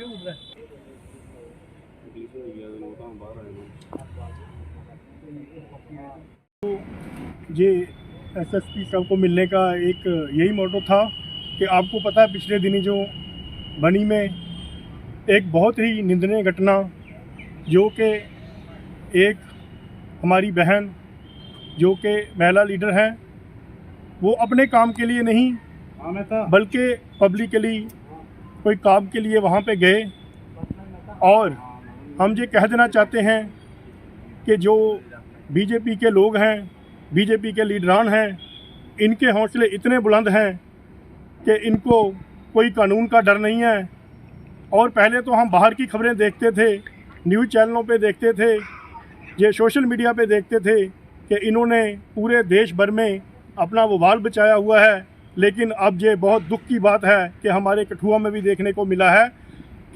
क्यों उठ रहा है? ये एसएसपी साहब को मिलने का एक यही मोटो था कि आपको पता है पिछले दिनी जो बनी में एक बहुत ही निंदनीय घटना जो कि एक हमारी बहन जो कि महिला लीडर हैं वो अपने काम के लिए नहीं बल्कि पब्लिकली कोई काम के लिए वहाँ पे गए और हम ये कह देना चाहते हैं कि जो बीजेपी के लोग हैं, बीजेपी के लीडरान हैं, इनके हौसले इतने बुलंद हैं कि इनको कोई कानून का डर नहीं है। और पहले तो हम बाहर की खबरें देखते थे, न्यूज़ चैनलों पे देखते थे, ये सोशल मीडिया पे देखते थे कि इन्होंने पूरे देश भर में अपना वबाल बचाया हुआ है। लेकिन अब ये बहुत दुख की बात है कि हमारे कठुआ में भी देखने को मिला है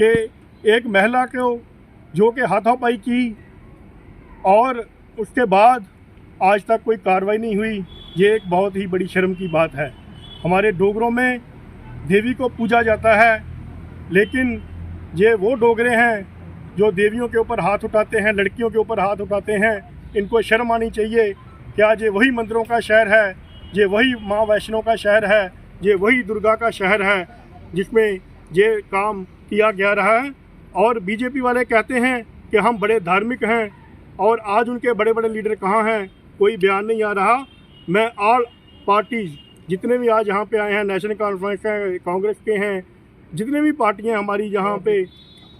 कि एक महिला को जो कि हाथापाई की और उसके बाद आज तक कोई कार्रवाई नहीं हुई, ये एक बहुत ही बड़ी शर्म की बात है। हमारे डोगरों में देवी को पूजा जाता है, लेकिन ये वो डोगरे हैं जो देवियों के ऊपर हाथ उठाते हैं, लड़कियों के ऊपर हाथ उठाते हैं। इनको शर्म आनी चाहिए कि आज ये वही मंदिरों का शहर है, ये वही माँ वैष्णो का शहर है, ये वही दुर्गा का शहर है जिसमें ये काम किया गया रहा है। और बीजेपी वाले कहते हैं कि हम बड़े धार्मिक हैं और आज उनके बड़े बड़े लीडर कहाँ हैं, कोई बयान नहीं आ रहा। मैं ऑल पार्टीज़ जितने भी आज यहाँ पे आए हैं, नेशनल कॉन्फ्रेंस हैं, कांग्रेस के हैं, जितने भी पार्टियाँ हमारी यहाँ पे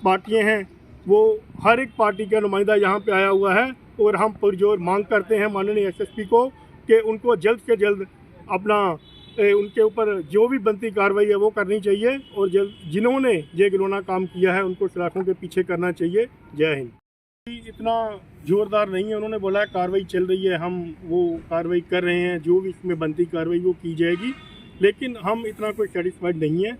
पार्टियाँ हैं, वो हर एक पार्टी का नुमाइंदा यहाँ पे आया हुआ है। और हम पुरजोर मांग करते हैं माननीय एसएसपी को कि उनको जल्द से जल्द अपना उनके ऊपर जो भी बनती कार्रवाई है वो करनी चाहिए और जिन्होंने ये गिलोना काम किया है उनको सलाखों के पीछे करना चाहिए। जय हिंद। इतना ज़ोरदार नहीं है, उन्होंने बोला है कार्रवाई चल रही है, हम वो कार्रवाई कर रहे हैं, जो भी इसमें बनती कार्रवाई वो की जाएगी, लेकिन हम इतना कोई सेटिस्फाइड नहीं है।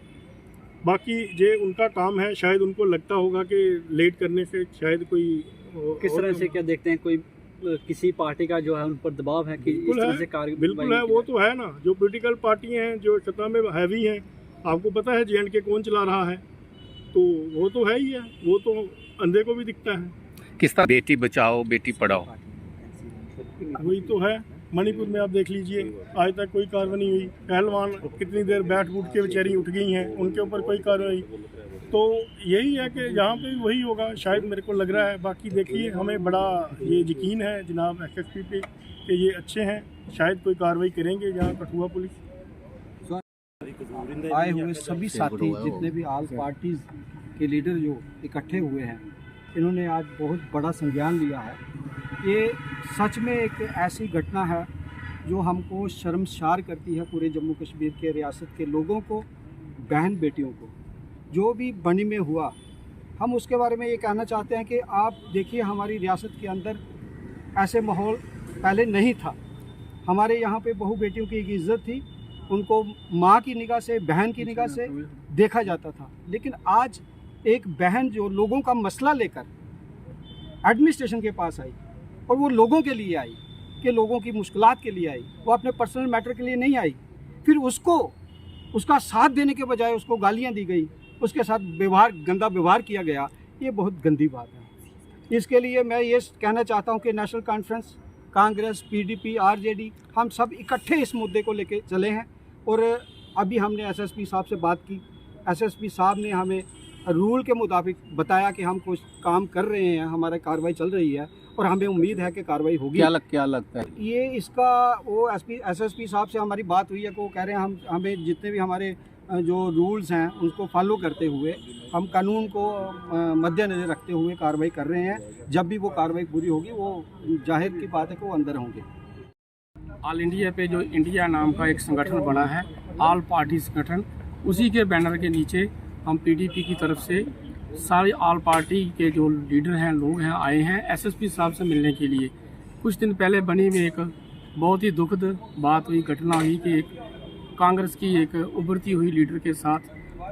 बाकी ये उनका काम है, शायद उनको लगता होगा कि लेट करने से शायद कोई किस तरह से क्या देखते हैं, कोई किसी पार्टी का जो है उन पर दबाव है कि इस तरह से कार्य बिल्कुल है, वो तो है ना। जो पॉलिटिकल पार्टियां हैं जो सत्ता में हैवी हैं, आपको पता है JNK कौन चला रहा है, तो वो तो है ही है, वो तो अंधे को भी दिखता है। किस तरह बेटी बचाओ बेटी पढ़ाओ, वही तो है। मणिपुर में आप देख लीजिए, आज तक कोई कार्रवाई नहीं हुई। पहलवान कितनी देर बैठ उठ के बेचारी उठ गई हैं, उनके ऊपर कोई कार्रवाई। तो यही है कि यहाँ पे भी वही होगा शायद, मेरे को लग रहा है। बाकी देखिए, हमें बड़ा ये यकीन है जनाब एसएसपी पे कि ये अच्छे हैं, शायद कोई कार्रवाई करेंगे यहाँ कठुआ पुलिस। आए हुए सभी साथी जितने भी ऑल पार्टीज के लीडर जो इकट्ठे हुए हैं, इन्होंने आज बहुत बड़ा संज्ञान लिया है। ये सच में एक ऐसी घटना है जो हमको शर्मसार करती है, पूरे जम्मू कश्मीर के रियासत के लोगों को, बहन बेटियों को। जो भी बनी में हुआ, हम उसके बारे में ये कहना चाहते हैं कि आप देखिए, हमारी रियासत के अंदर ऐसे माहौल पहले नहीं था। हमारे यहाँ पे बहू बेटियों की एक इज़्ज़त थी, उनको माँ की निगाह से, बहन की निगाह से देखा जाता था। लेकिन आज एक बहन जो लोगों का मसला लेकर एडमिनिस्ट्रेशन के पास आई और वो लोगों के लिए आई, कि लोगों की मुश्किलात के लिए आई, वो अपने पर्सनल मैटर के लिए नहीं आई। फिर उसका साथ देने के बजाय उसको गालियाँ दी गई, उसके साथ गंदा व्यवहार किया गया। ये बहुत गंदी बात है। इसके लिए मैं ये कहना चाहता हूँ कि national conference, Congress, PDP, RJD, हम सब इकट्ठे इस मुद्दे को लेके चले हैं। और अभी हमने SSP साहब से बात की, SSP साहब ने हमें रूल के मुताबिक बताया कि हम कुछ काम कर रहे हैं, हमारी कार्रवाई चल रही है और हमें उम्मीद है कि कार्रवाई होगी। क्या लगता है ये इसका वो SSP साहब से हमारी बात हुई है कि वो कह रहे हैं हमें जितने भी हमारे जो रूल्स हैं उनको फॉलो करते हुए, हम कानून को मद्देनज़र रखते हुए कार्रवाई कर रहे हैं। जब भी वो कार्रवाई पूरी होगी, वो जाहिर की बात है कि वो अंदर होंगे। ऑल इंडिया पे जो इंडिया नाम का एक संगठन बना है, ऑल पार्टी संगठन, उसी के बैनर के नीचे हम PDP की तरफ से सारी ऑल पार्टी के जो लीडर हैं, लोग हैं, आए हैं SSP साहब से मिलने के लिए। कुछ दिन पहले बनी में एक बहुत ही दुखद बात हुई, घटना हुई कि एक कांग्रेस की एक उभरती हुई लीडर के साथ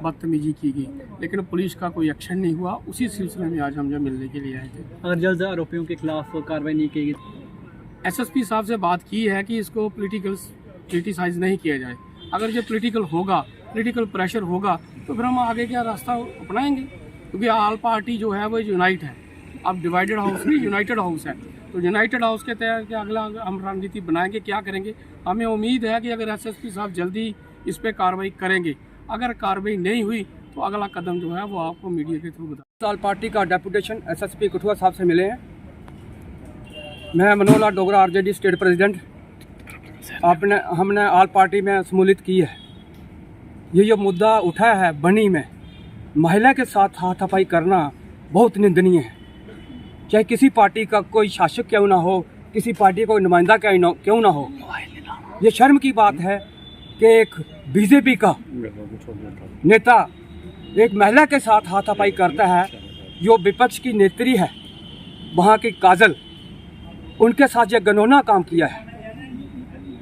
बदतमीजी की गई, लेकिन पुलिस का कोई एक्शन नहीं हुआ। उसी सिलसिले में आज हम जब मिलने के लिए आए थे। अगर जल्द आरोपियों के खिलाफ कार्रवाई नहीं की गई, SSP साहब से बात की है कि इसको पॉलिटिसाइज नहीं किया जाए। अगर जो पॉलिटिकल प्रेशर होगा तो फिर हम आगे क्या रास्ता अपनाएंगे। क्योंकि ऑल पार्टी जो है वो यूनाइट है। अब डिवाइडेड हाउस नहीं, यूनाइटेड हाउस है। तो यूनाइटेड हाउस के तहत अगला हम रणनीति बनाएंगे, क्या करेंगे। हमें उम्मीद है कि अगर एसएसपी साहब जल्दी इस पर कार्रवाई करेंगे, अगर कार्रवाई नहीं हुई तो अगला कदम जो है वो आपको मीडिया के थ्रू बता। ऑल पार्टी का डेपुटेशन एसएसपी कठुआ साहब से मिले हैं। मैं Manohar Lal Dogra RJD state president हमने ऑल पार्टी में सम्मिलित की है। ये जो मुद्दा उठा है बनी में, महिला के साथ हाथापाई करना बहुत निंदनीय है। चाहे किसी पार्टी का कोई शासक क्यों ना हो, किसी पार्टी का कोई नुमाइंदा क्यों ना हो, ये शर्म की बात है कि एक बीजेपी का नेता एक महिला के साथ हाथापाई करता है। जो विपक्ष की नेत्री है वहाँ की काजल, उनके साथ ये घिनौना काम किया है।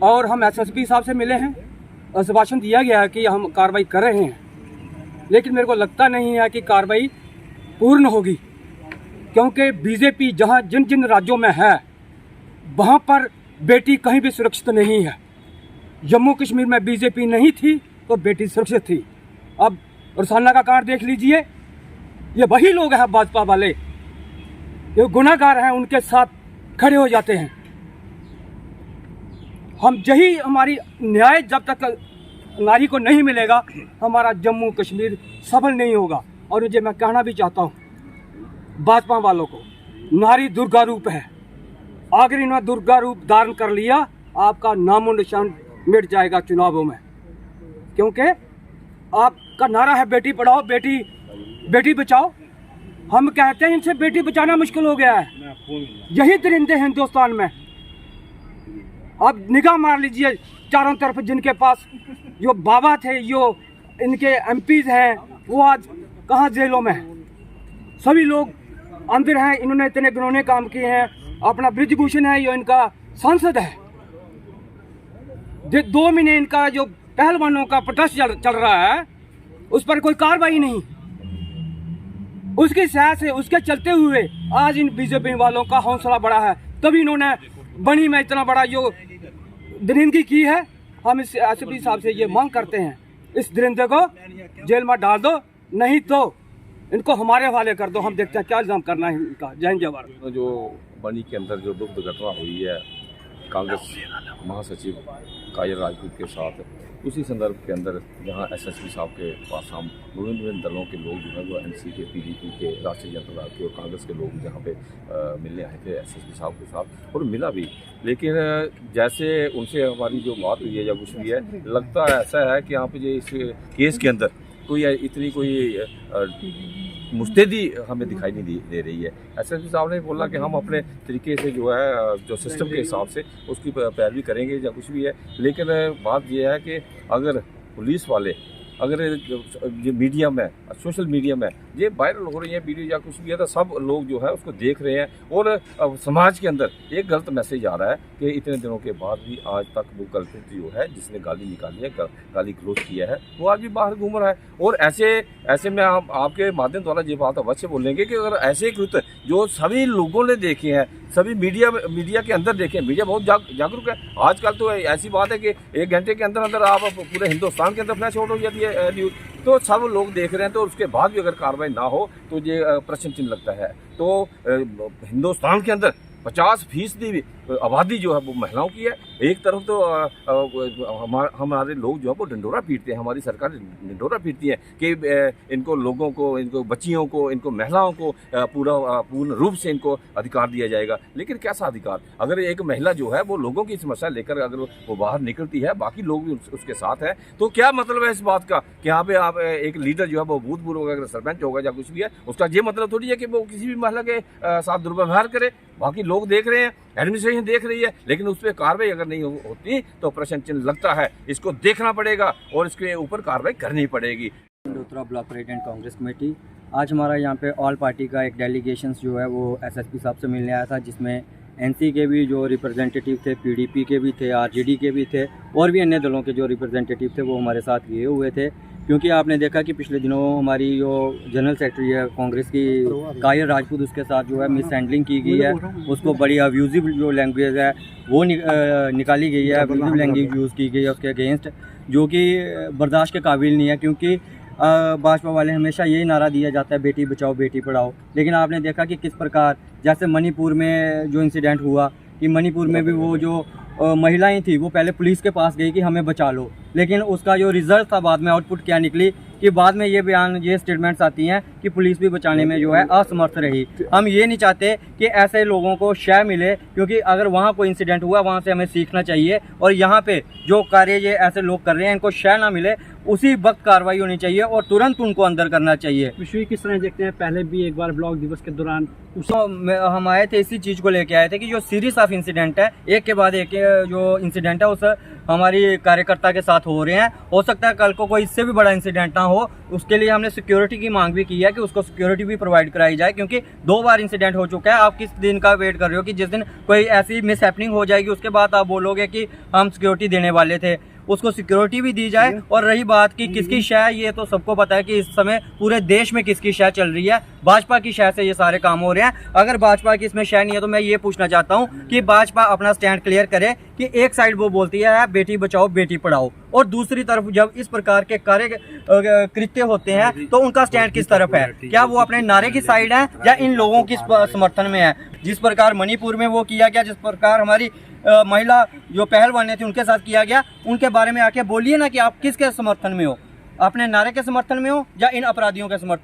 और हम एसएसपी साहब से मिले हैं, आश्वासन दिया गया है कि हम कार्रवाई कर रहे हैं, लेकिन मेरे को लगता नहीं है कि कार्रवाई पूर्ण होगी, क्योंकि बीजेपी जहां जिन जिन राज्यों में है वहां पर बेटी कहीं भी सुरक्षित नहीं है। जम्मू कश्मीर में बीजेपी नहीं थी तो बेटी सुरक्षित थी। अब रुसाना का कांड देख लीजिए, ये वही लोग हैं भाजपा वाले, ये गुनाहगार हैं, उनके साथ खड़े हो जाते हैं। हम यही हमारी न्याय जब तक नारी को नहीं मिलेगा, हमारा जम्मू कश्मीर सफल नहीं होगा। और मुझे मैं कहना भी चाहता हूँ भाजपा वालों को, नारी दुर्गा रूप है। अगर इन्होंने दुर्गा रूप धारण कर लिया, आपका नामो निशान मिट जाएगा चुनावों में, क्योंकि आपका नारा है बेटी पढ़ाओ बेटी बचाओ। हम कहते हैं इनसे बेटी बचाना मुश्किल हो गया है। यही दरिंदे हिंदुस्तान में। अब निगाह मार लीजिए चारों तरफ, जिनके पास जो बाबा थे, जो इनके एमपीज हैं, वो आज कहाँ जेलों में हैं। सभी लोग अंदर हैं। इन्होंने इतने घिनौने काम किए हैं। अपना ब्रिजभूषण है, जो इनका सांसद है। 2 महीने इनका जो पहलवानों का प्रोटेस्ट चल रहा है, उस पर कोई कार्रवाई नहीं। उसकी सह से, उसके चलते हुए आज इन बीजेपी वालों का हौसला बढ़ा है। तभी इन्होंने बनी में इतना बड़ा जो दरिंदगी की है। हम इस एसपी साहब से ये मांग करते हैं, इस दरिंदे को जेल में डाल दो, नहीं तो इनको हमारे हवाले कर दो। हम देखते हैं क्या इल्ज़ाम करना है इनका। जय हिंद जय भारत। जो बनी के अंदर जो दुख घटना हुई है कांग्रेस महासचिव कायर राजपूत के साथ, उसी संदर्भ के अंदर जहां एसएसपी साहब के पास हम विभिन्न दलों के लोग जो है वो एनसी के, पीडीपी के, राष्ट्रीय जनता दल के और कांग्रेस के लोग जहां पे मिलने आए थे एसएसपी साहब के साथ, और मिला भी। लेकिन जैसे उनसे हमारी जो बात हुई है या कुछ भी है, लगता है ऐसा है कि यहाँ पे जो इस केस के अंदर कोई इतनी कोई मुस्तैदी हमें दिखाई नहीं दे रही है। एसएसपी साहब ने बोला कि हम अपने तरीके से जो है जो सिस्टम के हिसाब से उसकी पैरवी करेंगे या कुछ भी है। लेकिन बात यह है कि अगर पुलिस वाले, अगर ये मीडिया में, सोशल मीडिया में ये वायरल हो रही है वीडियो या कुछ भी है, तो सब लोग जो है उसको देख रहे हैं और समाज के अंदर एक गलत मैसेज आ रहा है कि इतने दिनों के बाद भी आज तक वो कल्प्रिट जो है, जिसने गाली निकाली है, गाली गलौज किया है, वो आज भी बाहर घूम रहा है। और ऐसे में हम आपके माध्यम द्वारा ये बात अवश्य बोलेंगे कि अगर ऐसे कृत्य जो सभी लोगों ने देखे हैं, सभी मीडिया के अंदर देखे, मीडिया बहुत जागरूक है। आजकल तो ऐसी बात है कि 1 घंटे के अंदर अंदर आप पूरे हिंदुस्तान के अंदर फ्लैश आउट हो जाती है न्यूज़, तो सब लोग देख रहे हैं। तो उसके बाद भी अगर कार्रवाई ना हो तो ये प्रश्न चिन्ह लगता है। तो हिंदुस्तान के अंदर 50% आबादी जो है वो महिलाओं की है। एक तरफ तो हमारे लोग जो है वो ढिंढोरा पीटते हैं, हमारी सरकार ढिंढोरा पीटती है कि इनको लोगों को, इनको बच्चियों को, इनको महिलाओं को पूर्ण रूप से इनको अधिकार दिया जाएगा। लेकिन कैसा अधिकार? अगर एक महिला जो है वो लोगों की समस्या लेकर अगर वो बाहर निकलती है, बाकी लोग भी उसके साथ हैं, तो क्या मतलब है इस बात का कि यहाँ पे आप एक लीडर जो है वो भूतपूर्व अगर सरपंच होगा या कुछ भी है, उसका ये मतलब थोड़ी है कि वो किसी भी महिला के साथ दुर्व्यवहार करे। बाकी लोग देख रहे हैं, एडमिनिस्ट्रेशन देख रही है, लेकिन उस पर कार्रवाई अगर नहीं होती तो प्रश्न चिन्ह लगता है। इसको देखना पड़ेगा और इसके ऊपर कार्रवाई करनी पड़ेगी। Dogra block president Congress committee, आज हमारा यहाँ पे ऑल पार्टी का एक डेलीगेशन जो है वो एसएसपी साहब से मिलने आया था, जिसमें एनसी के भी जो रिप्रेजेंटेटिव थे, पीडीपी के भी थे, आरजेडी के भी थे, और भी अन्य दलों के जो रिप्रेजेंटेटिव थे वो हमारे साथ गए हुए थे। क्योंकि आपने देखा कि पिछले दिनों हमारी जो जनरल सेक्रेटरी है कांग्रेस की कायर राजपूत, उसके साथ जो है मिस हैंडलिंग की गई है, उसको बड़ी अब्यूजिव जो लैंग्वेज है वो निकाली गई है, अब्यूजिव लैंग्वेज यूज़ की गई है उसके अगेंस्ट, जो कि बर्दाश्त के काबिल नहीं है। क्योंकि भाजपा वाले हमेशा यही नारा दिया जाता है बेटी बचाओ बेटी पढ़ाओ, लेकिन आपने देखा कि किस प्रकार जैसे मणिपुर में जो इंसिडेंट हुआ कि मणिपुर में भी वो जो महिलाएं थी वो पहले पुलिस के पास गई कि हमें बचा लो, लेकिन उसका जो रिजल्ट था बाद में आउटपुट क्या निकली कि बाद में ये स्टेटमेंट्स आती हैं कि पुलिस भी बचाने में जो है असमर्थ रही। हम ये नहीं चाहते कि ऐसे लोगों को शय मिले, क्योंकि अगर वहाँ कोई इंसिडेंट हुआ वहाँ से हमें सीखना चाहिए और यहाँ पे जो कार्य ये ऐसे लोग कर रहे हैं इनको शय ना मिले, उसी वक्त कार्रवाई होनी चाहिए और तुरंत उनको अंदर करना चाहिए। विश्व किस तरह देखते हैं, पहले भी एक बार ब्लॉक दिवस के दौरान हम आए थे इसी चीज़ को लेके आए थे कि जो सीरीज ऑफ इंसिडेंट है एक के बाद एक जो इंसिडेंट है उस हमारी कार्यकर्ता के साथ हो रहे हैं, हो सकता है कल को कोई इससे भी बड़ा इंसिडेंट ना हो, उसके लिए हमने सिक्योरिटी की मांग भी की है कि उसको सिक्योरिटी भी प्रोवाइड कराई जाए, क्योंकि 2 बार इंसिडेंट हो चुका है। आप किस दिन का वेट कर रहे हो कि जिस दिन कोई ऐसी मिस हैपनिंग हो जाएगी उसके बाद आप बोलोगे कि हम सिक्योरिटी देने वाले थे, उसको सिक्योरिटी भी दी जाए। और रही बात कि किसकी शय, ये तो सबको पता है कि इस समय पूरे देश में किसकी शय चल रही है, भाजपा की शय से ये सारे काम हो रहे हैं। अगर भाजपा की इसमें शय नहीं है तो मैं ये पूछना चाहता हूँ कि भाजपा अपना स्टैंड क्लियर करे कि एक साइड वो बोलती है बेटी बचाओ बेटी पढ़ाओ और दूसरी तरफ जब इस प्रकार के कार्य कृत्य होते हैं तो उनका स्टैंड किस तरफ है, क्या वो अपने नारे की साइड है या इन लोगों की समर्थन में है। जिस प्रकार मणिपुर में वो किया गया, जिस प्रकार हमारी महिला जो पहलवान थी उनके साथ किया गया, उनके बारे में आके बोलिए ना कि आप किसके समर्थन में हो, अपने नारे के समर्थन में हो या इन अपराधियों के समर्थन